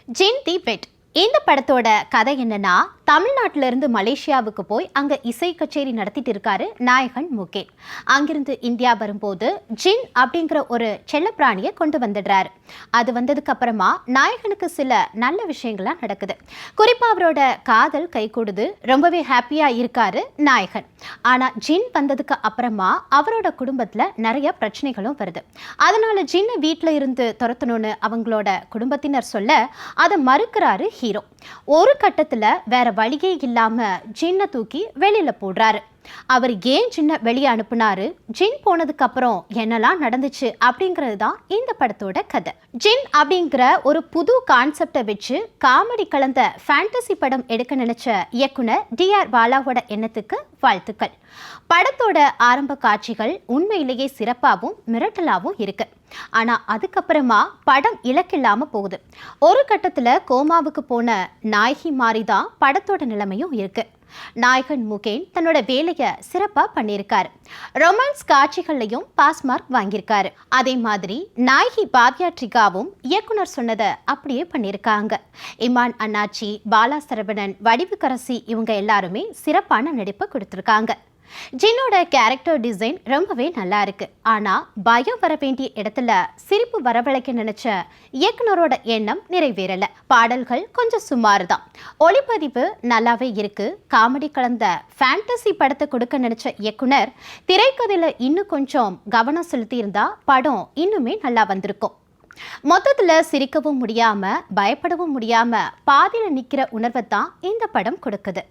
ஜின் தி bed. இந்த படத்தோட கதை என்னன்னா, தமிழ்நாட்டில இருந்து மலேசியாவுக்கு போய் அங்க இசை கச்சேரி நடத்திட்டு இருக்காரு நாயகன் முகேன். அங்கிருந்து இந்தியா வரும்போது ஜின் அப்படிங்கிற ஒரு செல்லப்பிராணியை கொண்டு வந்துடுறாரு. அது வந்ததுக்கு அப்புறமா நாயகனுக்கு சில நல்ல விஷயங்கள்லாம் நடக்குது. குறிப்பா அவரோட காதல் கைகூடுது. ரொம்பவே ஹாப்பியா இருக்காரு நாயகன். ஆனா ஜின் வந்ததுக்கு அப்புறமா அவரோட குடும்பத்துல நிறைய பிரச்சனைகளும் வருது. அதனால ஜின்னை வீட்டுல இருந்து துரத்தணும்னு அவங்களோட குடும்பத்தினர் சொல்ல அதை மறுக்கிறாரு ஹீரோ. ஒரு கட்டத்துல வேற வழியே இல்லாம ஜின்னை தூக்கி வெளியில போடுறாரு. அவர் ஏன் ஜின்னை வெளியே அனுப்புனாரு, ஜின் போனதுக்கு அப்புறம் என்னெல்லாம் நடந்துச்சு அப்படிங்கிறது தான் இந்த படத்தோட கதை. ஜின் அப்படிங்கிற ஒரு புது கான்செப்டை வச்சு காமெடி கலந்த ஃபேண்டசி படம் எடுக்க நினைச்ச இயக்குனர் DR பாலாவோட எண்ணத்துக்கு வாழ்த்துக்கள். படத்தோட ஆரம்ப காட்சிகள் உண்மையிலேயே சிறப்பாகவும் மிரட்டலாகவும் இருக்கு. ஆனா அதுக்கப்புறமா படம் இலக்கில்லாம போகுது. ஒரு கட்டத்துல கோமாவுக்கு போன நாயகி மாதிரிதான் படத்தோட நிலைமையும் இருக்கு. நாயகன் முகேன் தன்னோட வேலையை சிறப்பா பண்ணியிருக்காரு. ரொமான்ஸ் காட்சிகள்லையும் பாஸ் மார்க் வாங்கியிருக்காரு. அதே மாதிரி நாயகி பாவ்யா ட்ரிகாவும் இயக்குனர் சொன்னதை அப்படியே பண்ணியிருக்காங்க. இமான் அண்ணாச்சி, பாலா சரவணன், வடிவுக்கரசி இவங்க எல்லாருமே சிறப்பான நடிப்பை கொடுத்துருக்காங்க. ஜின்னோட கேரக்டர் டிசைன் ரொம்பவே நல்லா இருக்கு. ஆனா பயம் வர வேண்டிய இடத்துல சிரிப்பு வரவழைக்க நினைச்ச இயக்குனரோட எண்ணம் நிறைவேறல. பாடல்கள் கொஞ்சம் சுமார் தான். ஒளிப்பதிவு நல்லாவே இருக்கு. காமெடி கலந்த ஃபேண்டசி படத்தை கொடுக்க நினைச்ச இயக்குனர் திரைக்கதையில இன்னும் கொஞ்சம் கவனம் செலுத்தி இருந்தா படம் இன்னுமே நல்லா வந்திருக்கும். மொத்தத்துல சிரிக்கவும் முடியாம பயப்படவும் முடியாம பாதியில நிக்கிற உணர்வை தான் இந்த படம் கொடுக்குது.